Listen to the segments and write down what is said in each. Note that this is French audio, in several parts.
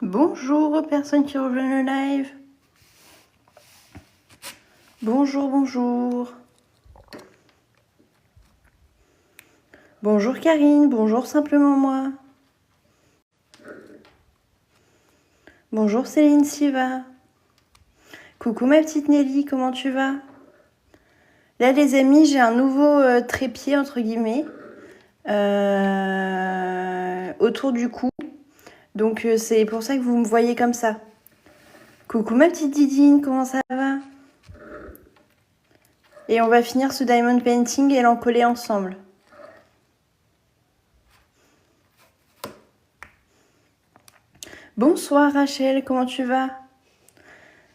Bonjour aux personnes qui rejoignent le live. Bonjour, bonjour. Bonjour Karine, bonjour simplement moi. Bonjour Céline Siva. Coucou ma petite Nelly, comment tu vas? Là les amis, j'ai un nouveau trépied entre guillemets autour du cou. Donc c'est pour ça que vous me voyez comme ça. Coucou ma petite Didine, comment ça va? Et on va finir ce diamond painting et l'encoller ensemble. Bonsoir Rachel, comment tu vas?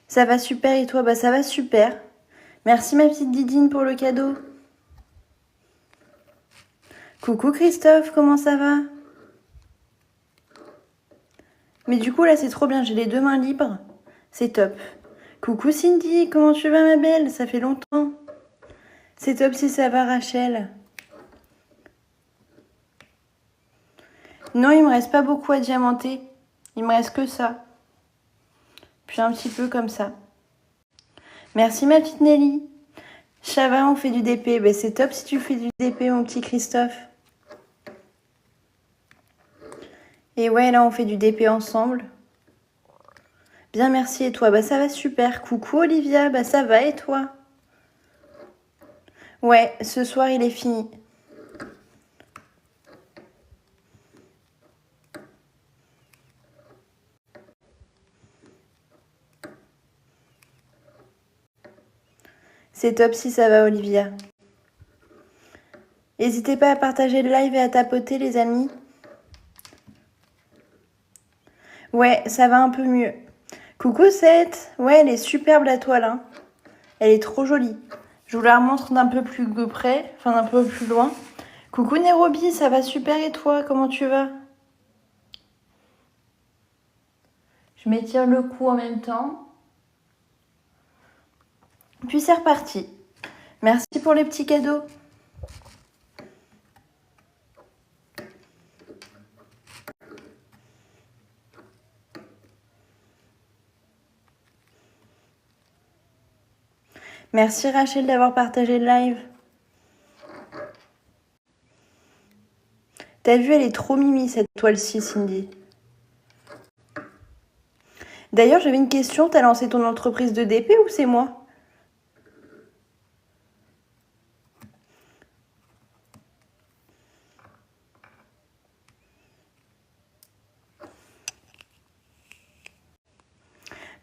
Ça va super et toi? Bah ça va super. Merci ma petite Didine pour le cadeau. Coucou Christophe, comment ça va? Mais du coup là c'est trop bien, j'ai les deux mains libres. C'est top. Coucou Cindy, comment tu vas ma belle? Ça fait longtemps. C'est top si ça va Rachel. Non, il me reste pas beaucoup à diamanter. Il me reste que ça. Puis un petit peu comme ça. Merci ma petite Nelly. Ça va, on fait du DP. Ben, c'est top si tu fais du DP mon petit Christophe. Et ouais, là on fait du DP ensemble. Bien, merci et toi? Bah ça va super. Coucou Olivia, bah ça va et toi? Ouais, ce soir il est fini. C'est top si ça va Olivia. N'hésitez pas à partager le live et à tapoter les amis. Ouais, ça va un peu mieux. Coucou Seth. Ouais, elle est superbe la toile. Hein. Elle est trop jolie. Je vous la remontre d'un peu plus près, enfin d'un peu plus loin. Coucou Nairobi, ça va super et toi? Comment tu vas? Je m'étire le cou en même temps. Puis c'est reparti. Merci pour les petits cadeaux. Merci Rachel d'avoir partagé le live. T'as vu, elle est trop mimi cette toile-ci, Cindy. D'ailleurs, j'avais une question. T'as lancé ton entreprise de DP ou c'est moi?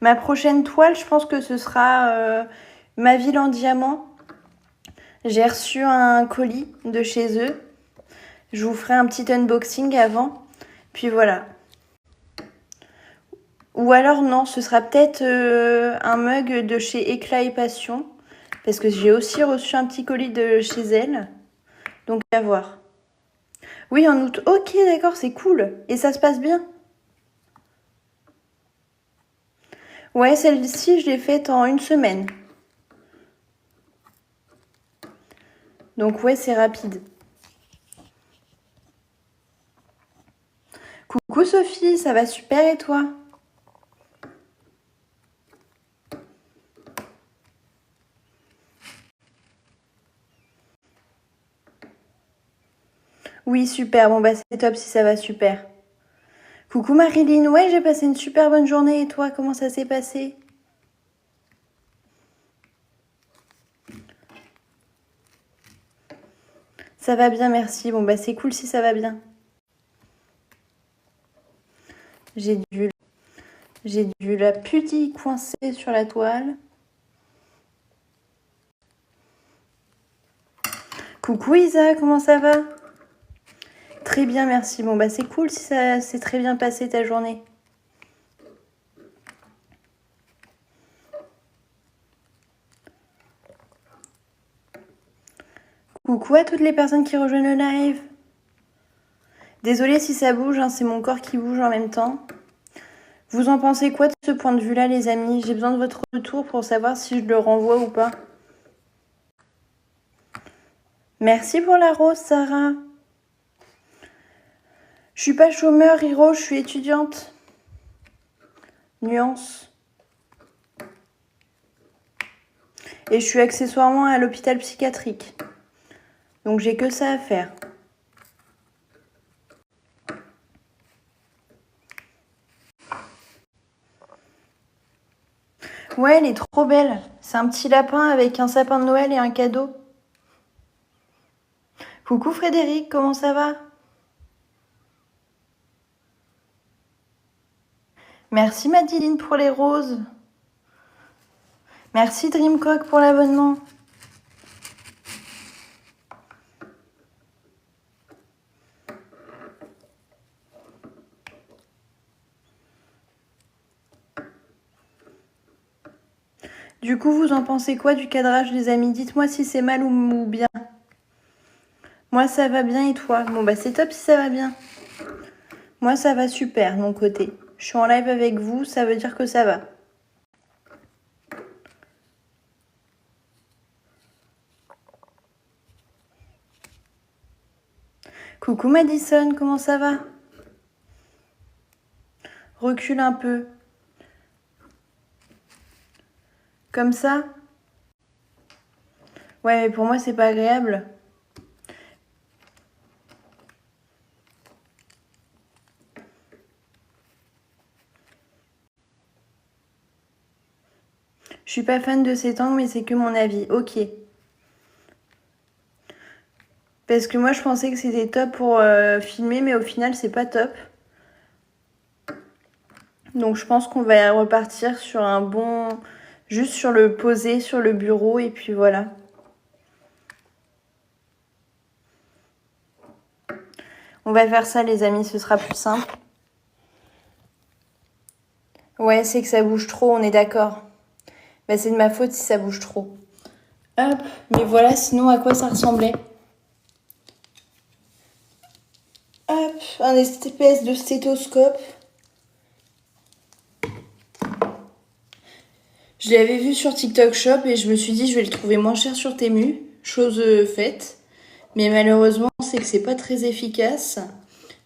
Ma prochaine toile, je pense que ce sera ma ville en diamant. J'ai reçu un colis de chez eux. Je vous ferai un petit unboxing avant. Puis voilà. Ou alors non, ce sera peut-être un mug de chez Éclat et Passion. Parce que j'ai aussi reçu un petit colis de chez elle. Donc à voir. Oui, en août. Ok, d'accord, c'est cool. Et ça se passe bien? Ouais, celle-ci, je l'ai faite en une semaine. Donc ouais, c'est rapide. Coucou Sophie, ça va super et toi? Oui, super. Bon, bah c'est top si ça va super. Coucou Marilyn, ouais, j'ai passé une super bonne journée et toi, comment ça s'est passé? Ça va bien, merci. Bon, bah c'est cool si ça va bien. J'ai dû la putille coincer sur la toile. Coucou Isa, comment ça va? Très bien, merci. Bon, bah c'est cool si ça s'est très bien passé ta journée. Coucou à toutes les personnes qui rejoignent le live. Désolée si ça bouge, hein, c'est mon corps qui bouge en même temps. Vous en pensez quoi de ce point de vue-là, les amis? J'ai besoin de votre retour pour savoir si je le renvoie ou pas. Merci pour la rose, Sarah. Je suis pas chômeur, Hiro, je suis étudiante. nuance. Et je suis accessoirement à l'hôpital psychiatrique. Donc j'ai que ça à faire. Ouais, elle est trop belle. C'est un petit lapin avec un sapin de Noël et un cadeau. Coucou Frédéric, comment ça va? Merci Madeline pour les roses. Merci Dreamcock pour l'abonnement. Du coup, vous en pensez quoi du cadrage, les amis? Dites-moi si c'est mal ou bien. Moi, ça va bien et toi? Bon, bah c'est top si ça va bien. Moi, ça va super de mon côté. Je suis en live avec vous, ça veut dire que ça va. Coucou Madison, comment ça va? Recule un peu. Comme ça? Ouais, mais pour moi, c'est pas agréable. Je suis pas fan de cet angle, mais c'est que mon avis. Ok. Parce que moi, je pensais que c'était top pour filmer, mais au final, c'est pas top. Donc, je pense qu'on va repartir sur un bon... Juste sur le poser sur le bureau, et puis voilà. On va faire ça, les amis, ce sera plus simple. Ouais, c'est que ça bouge trop, on est d'accord. Bah, c'est de ma faute si ça bouge trop. Hop, mais voilà, sinon, à quoi ça ressemblait? Hop, un espèce de stéthoscope. Je l'avais vu sur TikTok Shop et je me suis dit je vais le trouver moins cher sur Temu, chose faite. Mais malheureusement, c'est que c'est pas très efficace.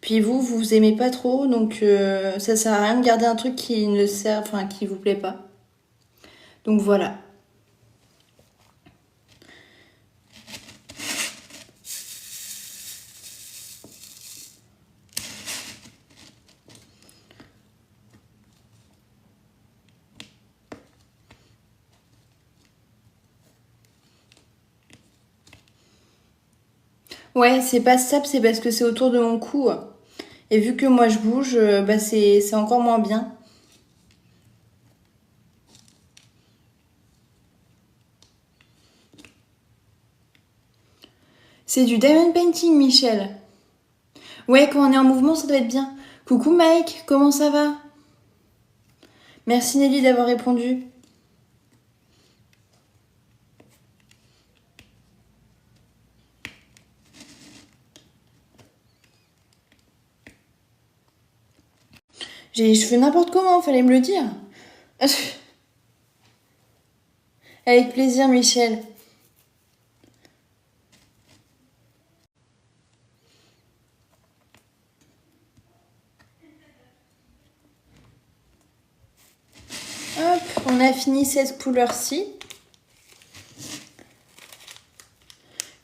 Puis vous aimez pas trop, donc ça sert à rien de garder un truc qui ne sert, enfin qui vous plaît pas. Donc voilà. Ouais, c'est pas stable, c'est parce que c'est autour de mon cou. Et vu que moi je bouge, bah c'est encore moins bien. C'est du diamond painting, Michel. Ouais, quand on est en mouvement, ça doit être bien. Coucou Mike, comment ça va? Merci Nelly d'avoir répondu. J'ai les cheveux n'importe comment, fallait me le dire. Avec plaisir, Michel. Hop, on a fini cette couleur-ci.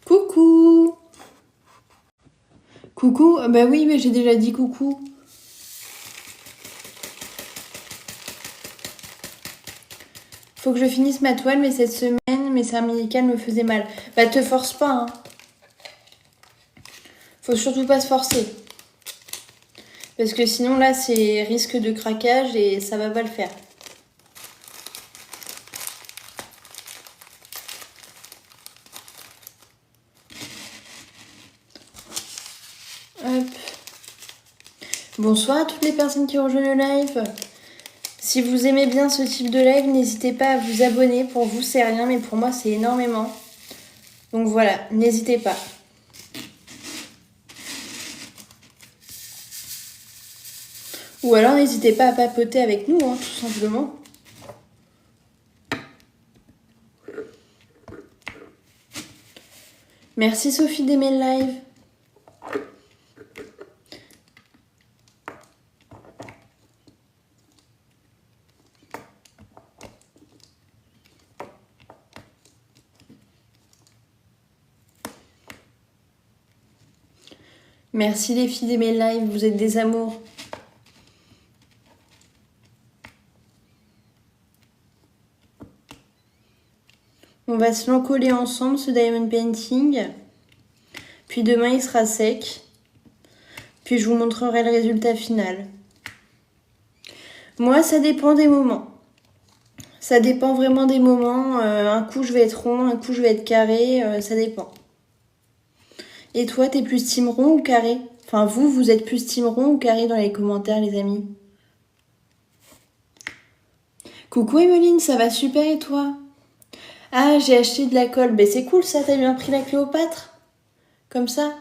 Coucou. Coucou, bah oui, mais j'ai déjà dit coucou. Faut que je finisse ma toile, mais cette semaine, mes cervicales me faisaient mal. Bah te force pas, hein. Faut surtout pas se forcer. Parce que sinon là, c'est risque de craquage et ça va pas le faire. Hop. Bonsoir à toutes les personnes qui rejoignent le live. Si vous aimez bien ce type de live, n'hésitez pas à vous abonner. Pour vous, c'est rien, mais pour moi, c'est énormément. Donc voilà, n'hésitez pas. Ou alors, n'hésitez pas à papoter avec nous, hein, tout simplement. Merci Sophie d'aimer le live. Merci les filles d'aimer le live, vous êtes des amours. On va se l'encoller ensemble, ce diamond painting. Puis demain, il sera sec. Puis je vous montrerai le résultat final. Moi, ça dépend des moments. Ça dépend vraiment des moments. Un coup, je vais être rond, un coup, je vais être carré. Ça dépend. Et toi, t'es plus team rond ou carré? Enfin, vous êtes plus team rond ou carré dans les commentaires, les amis? Coucou Emeline, ça va super et toi? Ah, j'ai acheté de la colle. Ben c'est cool ça, t'as bien pris la Cléopâtre? Comme ça?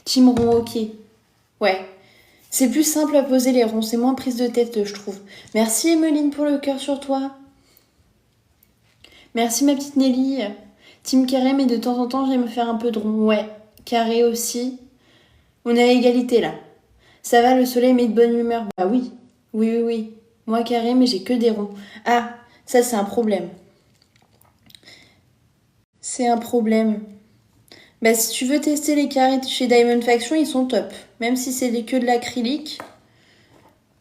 Team rond, ok. Ouais. C'est plus simple à poser les ronds, c'est moins prise de tête, je trouve. Merci Emeline pour le cœur sur toi. Merci ma petite Nelly. Team carré, mais de temps en temps, j'aime faire un peu de rond. Ouais, carré aussi. On est à égalité là. Ça va, le soleil met de bonne humeur? Bah oui. Oui. Moi carré, mais j'ai que des ronds. Ah, ça c'est un problème. C'est un problème. Bah si tu veux tester les carrés chez Diamond Faction, ils sont top. Même si c'est que de l'acrylique,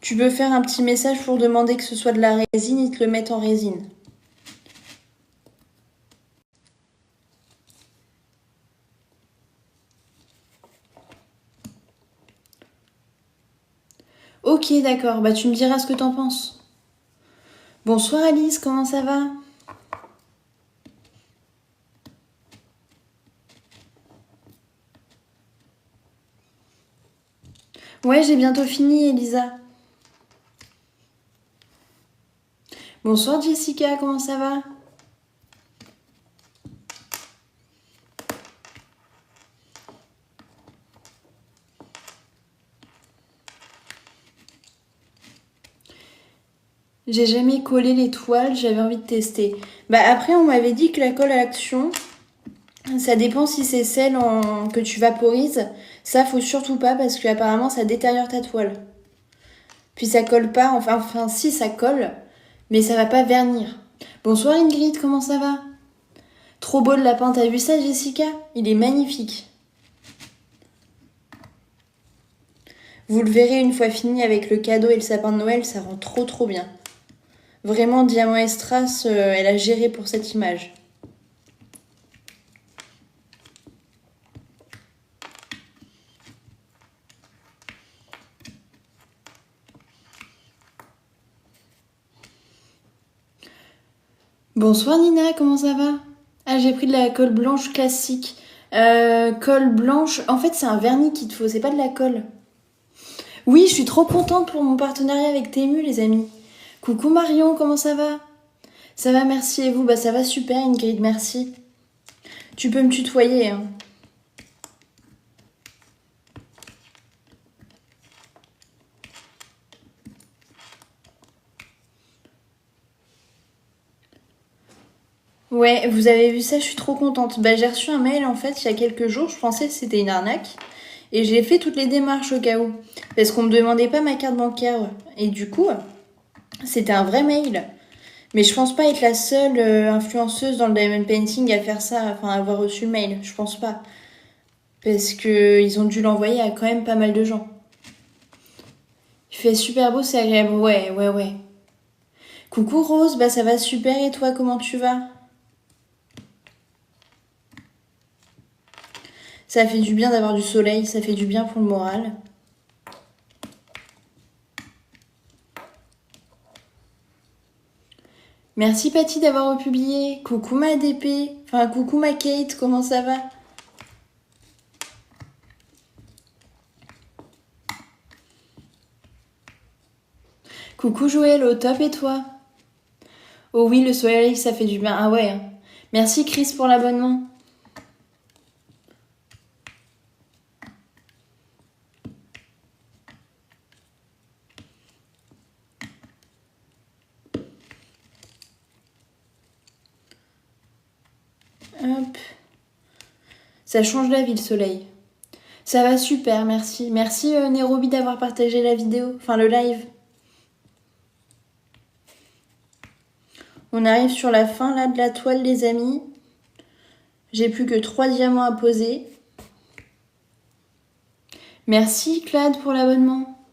tu peux faire un petit message pour demander que ce soit de la résine, ils te le mettent en résine. Ok, d'accord, bah tu me diras ce que t'en penses. Bonsoir Alice, comment ça va? Ouais, j'ai bientôt fini, Elisa. Bonsoir Jessica, comment ça va? J'ai jamais collé les toiles, j'avais envie de tester. Bah après, on m'avait dit que la colle à l'action, ça dépend si c'est celle que tu vaporises. Ça, faut surtout pas parce que apparemment ça détériore ta toile. Puis ça colle pas, enfin si ça colle, mais ça va pas vernir. Bonsoir Ingrid, comment ça va? Trop beau le lapin, t'as vu ça Jessica? Il est magnifique. Vous le verrez une fois fini avec le cadeau et le sapin de Noël, ça rend trop bien. Vraiment, Diamant et Strass, elle a géré pour cette image. Bonsoir Nina, comment ça va? Ah, j'ai pris de la colle blanche classique. Colle blanche, en fait c'est un vernis qu'il te faut, c'est pas de la colle. Oui, je suis trop contente pour mon partenariat avec Temu les amis. Coucou Marion, comment ça va? Ça va, merci, et vous? Bah ça va super Ingrid, merci. Tu peux me tutoyer, hein. Ouais, vous avez vu ça, je suis trop contente. Bah j'ai reçu un mail en fait il y a quelques jours, je pensais que c'était une arnaque. Et j'ai fait toutes les démarches au cas où. Parce qu'on me demandait pas ma carte bancaire. Et du coup, c'était un vrai mail. Mais je pense pas être la seule influenceuse dans le Diamond Painting à faire ça, enfin à avoir reçu le mail. Je pense pas. Parce que ils ont dû l'envoyer à quand même pas mal de gens. Il fait super beau, c'est agréable. Ouais. Coucou Rose, bah ça va super et toi comment tu vas? Ça fait du bien d'avoir du soleil, ça fait du bien pour le moral. Merci Patty d'avoir republié. Coucou ma DP. Enfin, coucou ma Kate, comment ça va? Coucou Joël, au top et toi? Oh oui, le soleil, ça fait du bien. Ah ouais. Merci Chris pour l'abonnement. Hop. Ça change la vie le soleil. Ça va super, merci. Merci Nairobi d'avoir partagé la vidéo, enfin le live. On arrive sur la fin là de la toile les amis. J'ai plus que 3 diamants à poser. Merci Claude pour l'abonnement.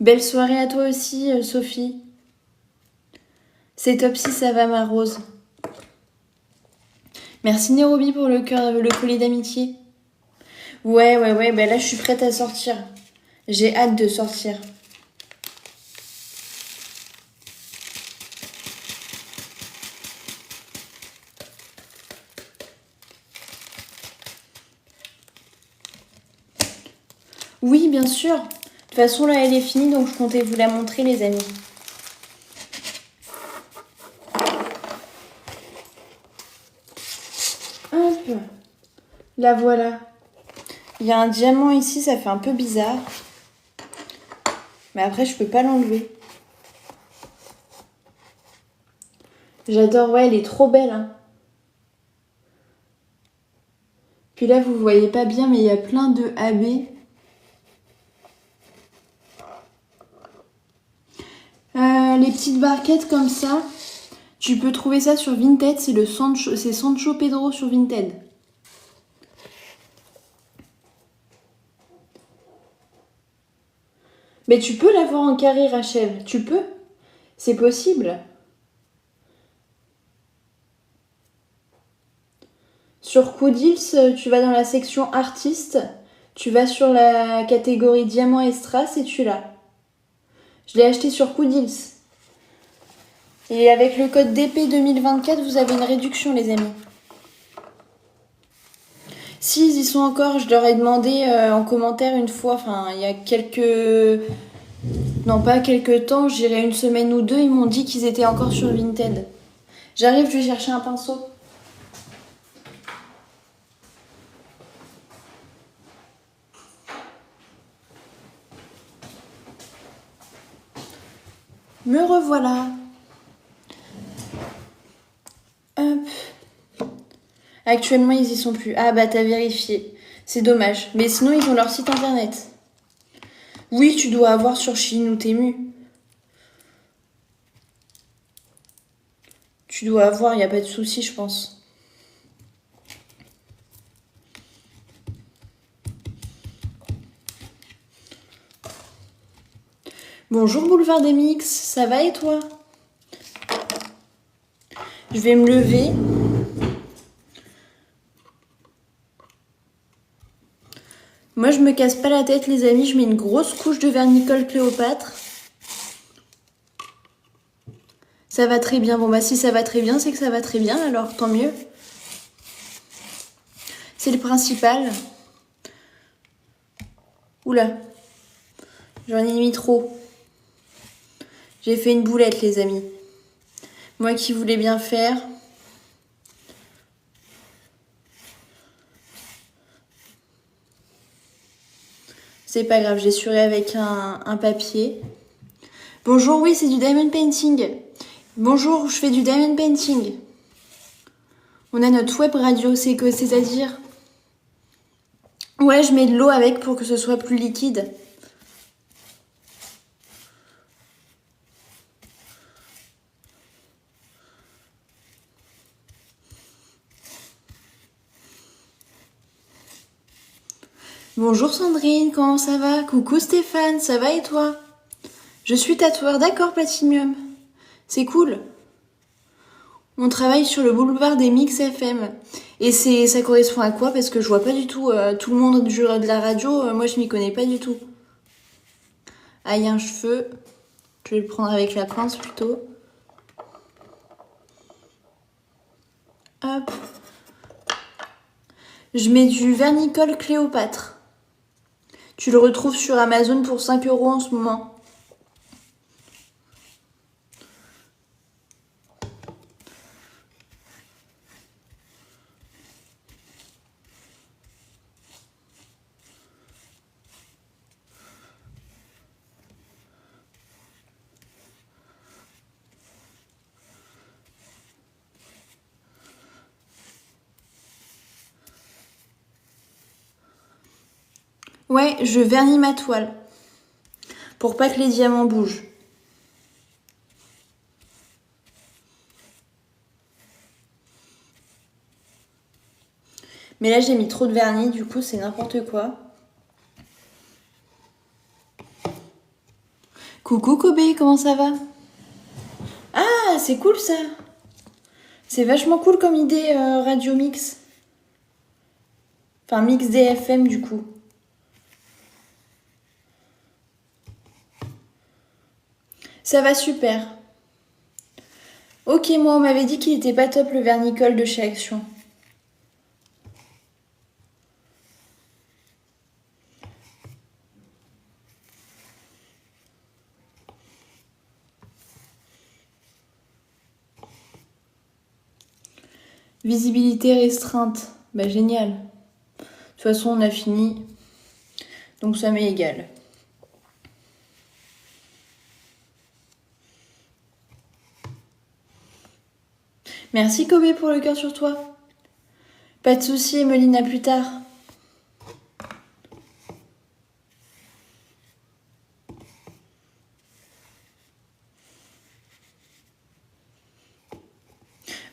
Belle soirée à toi aussi, Sophie. C'est top si ça va, ma Rose. Merci Nérobi pour le collier d'amitié. Ouais, ben là je suis prête à sortir. J'ai hâte de sortir. Oui, bien sûr. De toute façon, là, elle est finie, donc je comptais vous la montrer, les amis. Hop. La voilà. Il y a un diamant ici, ça fait un peu bizarre. Mais après, je peux pas l'enlever. J'adore, ouais, elle est trop belle. Hein. Puis là, vous voyez pas bien, mais il y a plein de AB. Les petites barquettes comme ça, tu peux trouver ça sur Vinted. C'est Sancho Pedro sur Vinted. Mais tu peux l'avoir en carré, Rachel. Tu peux. C'est possible. Sur Coodils, tu vas dans la section artistes. Tu vas sur la catégorie diamant et strass et tu l'as. Je l'ai acheté sur Coodils. Et avec le code DP 2024, vous avez une réduction, les amis. Si ils y sont encore, je leur ai demandé en commentaire une fois, enfin il y a quelques... Non, pas quelques temps, je dirais une semaine ou deux, ils m'ont dit qu'ils étaient encore sur Vinted. J'arrive, je vais chercher un pinceau. Me revoilà. Hop. Actuellement, ils y sont plus. Ah bah t'as vérifié. C'est dommage. Mais sinon, ils ont leur site internet. Oui, tu dois avoir sur Chine ou Temu. Tu dois avoir, il n'y a pas de souci, je pense. Bonjour Boulevard des Mix, ça va et toi? Je vais me lever. Moi, je me casse pas la tête, les amis. Je mets une grosse couche de vernicole Cléopâtre. Ça va très bien. Bon, bah, si ça va très bien, c'est que ça va très bien, alors tant mieux. C'est le principal. Oula. J'en ai mis trop. J'ai fait une boulette, les amis. Moi qui voulais bien faire. C'est pas grave, j'ai suré avec un papier. Bonjour, oui, c'est du diamond painting. Bonjour, je fais du diamond painting. On a notre web radio, c'est-à-dire... Ouais, je mets de l'eau avec pour que ce soit plus liquide. Bonjour Sandrine, comment ça va? Coucou Stéphane, ça va et toi? Je suis tatoueur, d'accord Platinum. C'est cool. On travaille sur le boulevard des Mix FM. Et ça correspond à quoi? Parce que je vois pas du tout tout le monde de la radio, moi je m'y connais pas du tout. Ah, il y a un cheveu. Je vais le prendre avec la pince plutôt. Hop. Je mets du vernicole Cléopâtre. Tu le retrouves sur Amazon pour 5 € en ce moment. Ouais, je vernis ma toile. Pour pas que les diamants bougent. Mais là, j'ai mis trop de vernis, du coup, c'est n'importe quoi. Coucou Kobe, comment ça va? Ah, c'est cool ça. C'est vachement cool comme idée, Radio Mix. Enfin, Mix DFM du coup. Ça va super. Ok, moi on m'avait dit qu'il était pas top le vernicole de chez Action. Visibilité restreinte. Bah génial. De toute façon on a fini. Donc ça m'est égal. Merci Kobe pour le cœur sur toi. Pas de soucis Emeline, à plus tard.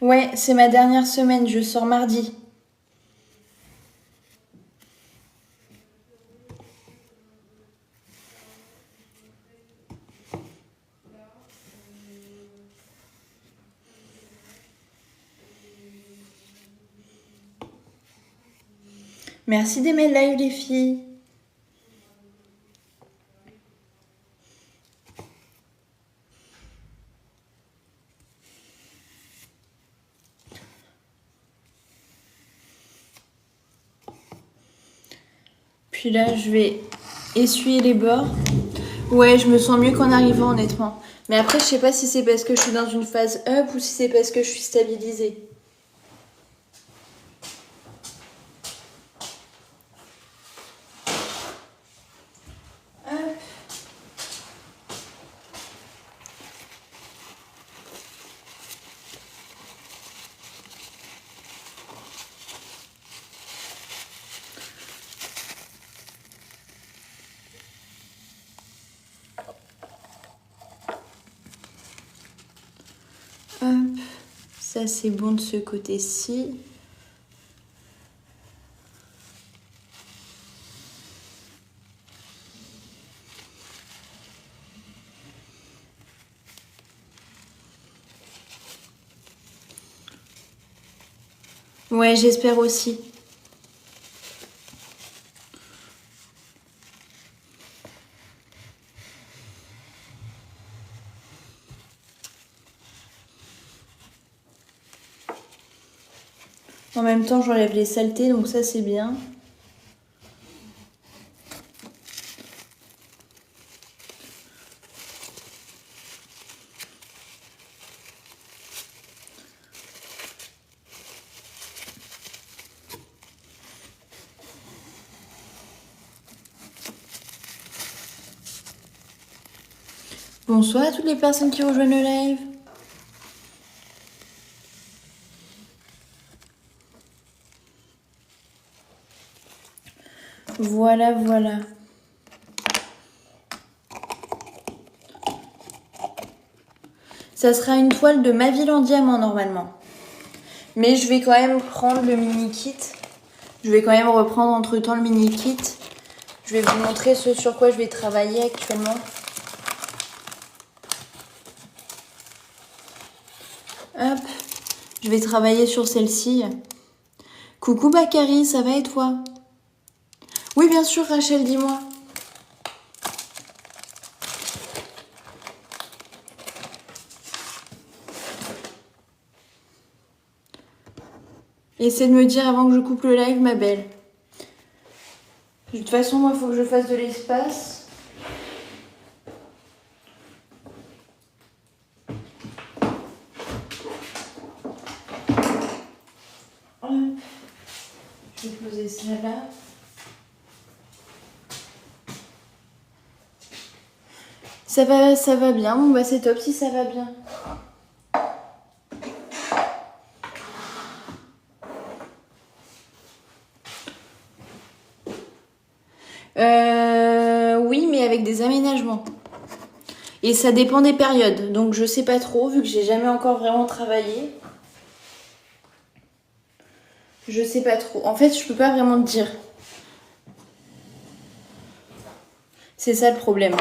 Ouais, c'est ma dernière semaine, je sors mardi. Merci d'aimer le live les filles. Puis là, je vais essuyer les bords. Ouais, je me sens mieux qu'en arrivant, honnêtement. Mais après, je sais pas si c'est parce que je suis dans une phase up ou si c'est parce que je suis stabilisée. Hop. Hop. Ça, c'est bon de ce côté-ci. Ouais, j'espère aussi. En même temps, j'enlève les saletés, donc ça, c'est bien. Bonsoir à toutes les personnes qui rejoignent le live. Voilà, voilà. Ça sera une toile de Ma Ville en diamant normalement. Mais je vais quand même prendre le mini kit. Je vais quand même reprendre entre temps le mini kit. Je vais vous montrer ce sur quoi je vais travailler actuellement. Hop, je vais travailler sur celle-ci. Coucou Bakary, ça va et toi? Oui, bien sûr Rachel, dis-moi. Essaie de me dire avant que je coupe le live, ma belle. De toute façon, moi, il faut que je fasse de l'espace. Je vais poser ça là. Ça va bien. Bon, bah, c'est top si ça va bien. Oui, mais avec des aménagements. Et ça dépend des périodes. Donc, je sais pas trop, vu que j'ai jamais encore vraiment travaillé. Je sais pas trop. En fait, je peux pas vraiment te dire. C'est ça le problème.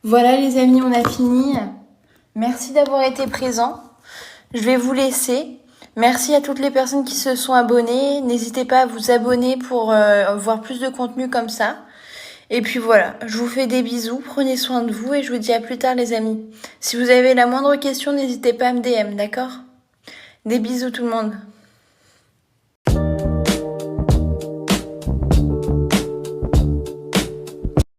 Voilà les amis, on a fini. Merci d'avoir été présents. Je vais vous laisser. Merci à toutes les personnes qui se sont abonnées. N'hésitez pas à vous abonner pour voir plus de contenu comme ça. Et puis voilà, je vous fais des bisous, prenez soin de vous et je vous dis à plus tard les amis. Si vous avez la moindre question, n'hésitez pas à me DM, d'accord ? Des bisous tout le monde.